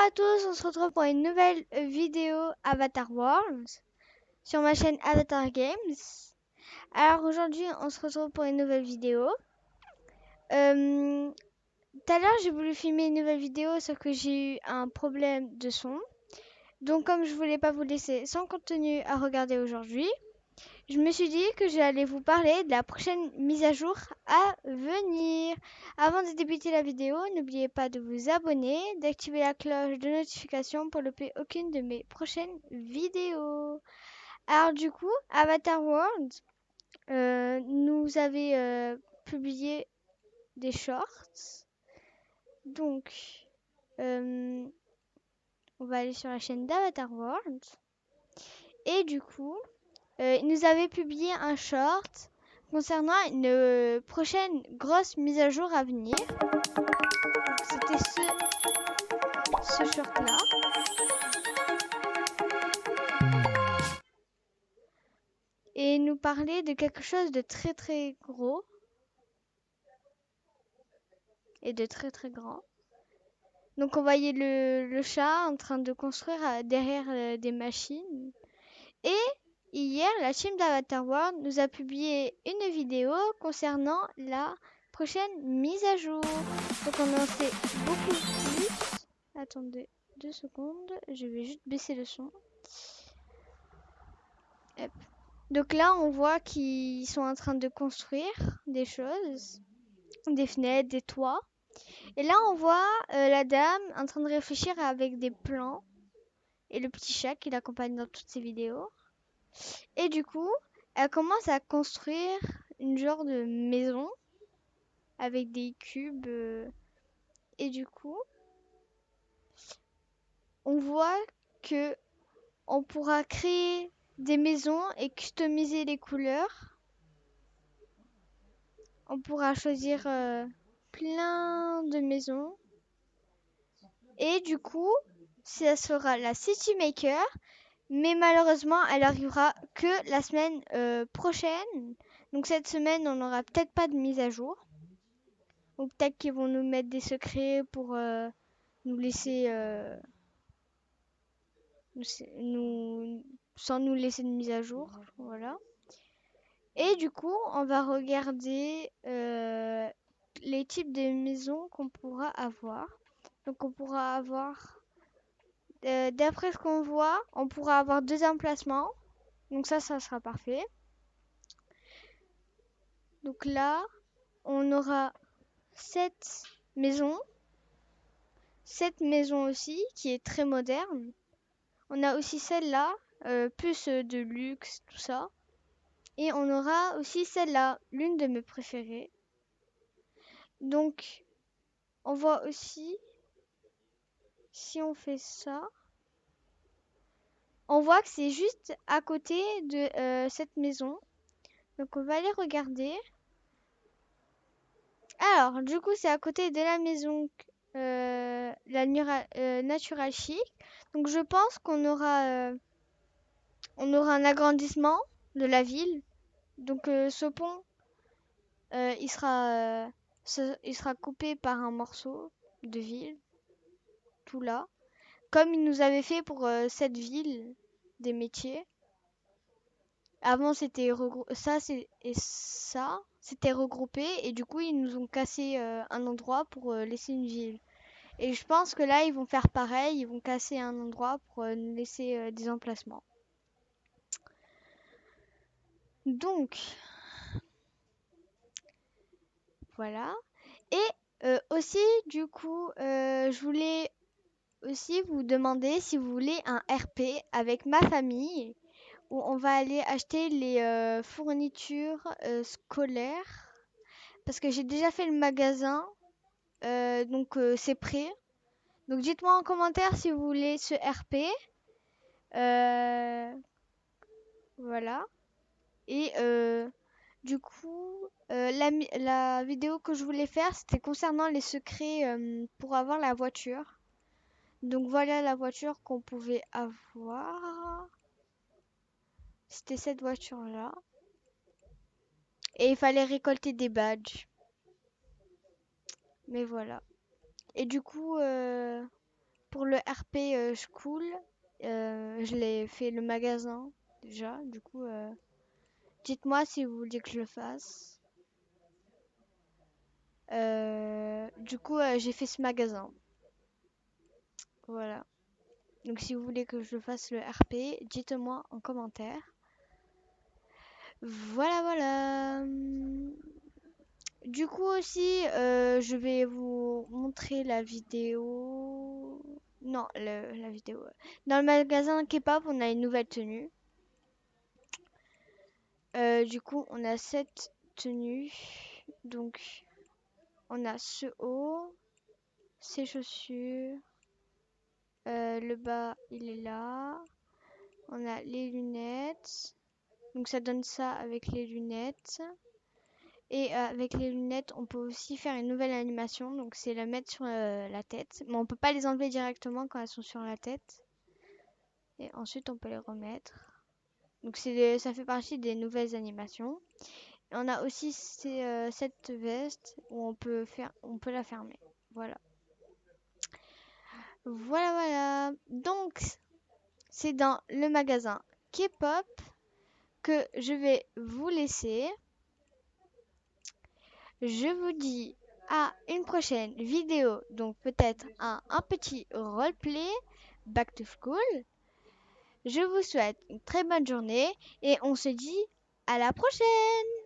à tous, on se retrouve pour une nouvelle vidéo Avatar Worlds sur ma chaîne Avatar Games. Alors aujourd'hui, on se retrouve pour une nouvelle vidéo. Tout à l'heure, j'ai voulu filmer une nouvelle vidéo, sauf que j'ai eu un problème de son. Donc comme je voulais pas vous laisser sans contenu à regarder aujourd'hui, je me suis dit que j'allais vous parler de la prochaine mise à jour à venir. Avant de débuter la vidéo, n'oubliez pas de vous abonner, d'activer la cloche de notification pour ne louper aucune de mes prochaines vidéos. Alors du coup, Avatar World nous avait publié des shorts. Donc, on va aller sur la chaîne d'Avatar World. Et du coup, il nous avait publié un short concernant une prochaine grosse mise à jour à venir. C'était ce short-là. Et il nous parlait de quelque chose de très très gros. Et de très très grand. Donc on voyait le chat en train de construire derrière des machines. Et hier, la team d'Avatar World nous a publié une vidéo concernant la prochaine mise à jour. Donc on en sait beaucoup plus. Attendez 2 secondes, je vais juste baisser le son. Hop. Donc là, on voit qu'ils sont en train de construire des choses, des fenêtres, des toits. Et là, on voit la dame en train de réfléchir avec des plans et le petit chat qui l'accompagne dans toutes ses vidéos. Et du coup, elle commence à construire une genre de maison avec des cubes. Et du coup, on voit que on pourra créer des maisons et customiser les couleurs. On pourra choisir plein de maisons. Et du coup, ça sera la City Maker. Mais malheureusement, elle arrivera que la semaine prochaine. Donc cette semaine, on n'aura peut-être pas de mise à jour. Ou peut-être qu'ils vont nous mettre des secrets pour nous laisser... sans nous laisser de mise à jour. Voilà. Et du coup, on va regarder les types de maisons qu'on pourra avoir. Donc on pourra avoir... d'après ce qu'on voit, on pourra avoir 2 emplacements. Donc ça sera parfait. Donc là, on aura 7 maisons. 7 maisons aussi, qui est très moderne. On a aussi celle-là, plus de luxe, tout ça. Et on aura aussi celle-là, l'une de mes préférées. Donc, on voit aussi, si on fait ça, on voit que c'est juste à côté de cette maison. Donc, on va aller regarder. Alors, du coup, c'est à côté de la maison Natural Chic. Donc, je pense qu'on aura un agrandissement de la ville. Donc, ce pont, il sera coupé par un morceau de ville, tout là. Comme il nous avait fait pour cette ville des métiers. Avant, c'était ça, c'était regroupé et du coup, ils nous ont cassé un endroit pour laisser une ville. Et je pense que là, ils vont faire pareil, ils vont casser un endroit pour nous laisser des emplacements. Donc, voilà. Et aussi, du coup, je voulais aussi vous demander si vous voulez un RP avec ma famille où on va aller acheter les fournitures scolaires parce que j'ai déjà fait le magasin, donc c'est prêt. Donc dites-moi en commentaire si vous voulez ce RP. Voilà. Et du coup, la vidéo que je voulais faire, c'était concernant les secrets pour avoir la voiture. Donc voilà la voiture qu'on pouvait avoir. C'était cette voiture-là. Et il fallait récolter des badges. Mais voilà. Et du coup, Pour le RP School, je l'ai fait le magasin déjà. Du coup, dites-moi si vous voulez que je le fasse. Du coup, j'ai fait ce magasin. Voilà. Donc si vous voulez que je fasse le RP, dites-moi en commentaire. Voilà, voilà. Du coup aussi, je vais vous montrer la vidéo. Non, la vidéo. Dans le magasin K-pop, on a une nouvelle tenue. Du coup, on a cette tenue. Donc, on a ce haut, ces chaussures. Le bas, il est là. On a les lunettes. Donc, ça donne ça avec les lunettes. Et avec les lunettes, on peut aussi faire une nouvelle animation. Donc, c'est la mettre sur la tête. Mais on peut pas les enlever directement quand elles sont sur la tête. Et ensuite, on peut les remettre. Donc, ça fait partie des nouvelles animations. Et on a aussi cette veste où on peut la fermer. Voilà. Voilà, voilà. Donc, c'est dans le magasin K-pop que je vais vous laisser. Je vous dis à une prochaine vidéo, donc peut-être un petit roleplay Back to School. Je vous souhaite une très bonne journée et on se dit à la prochaine!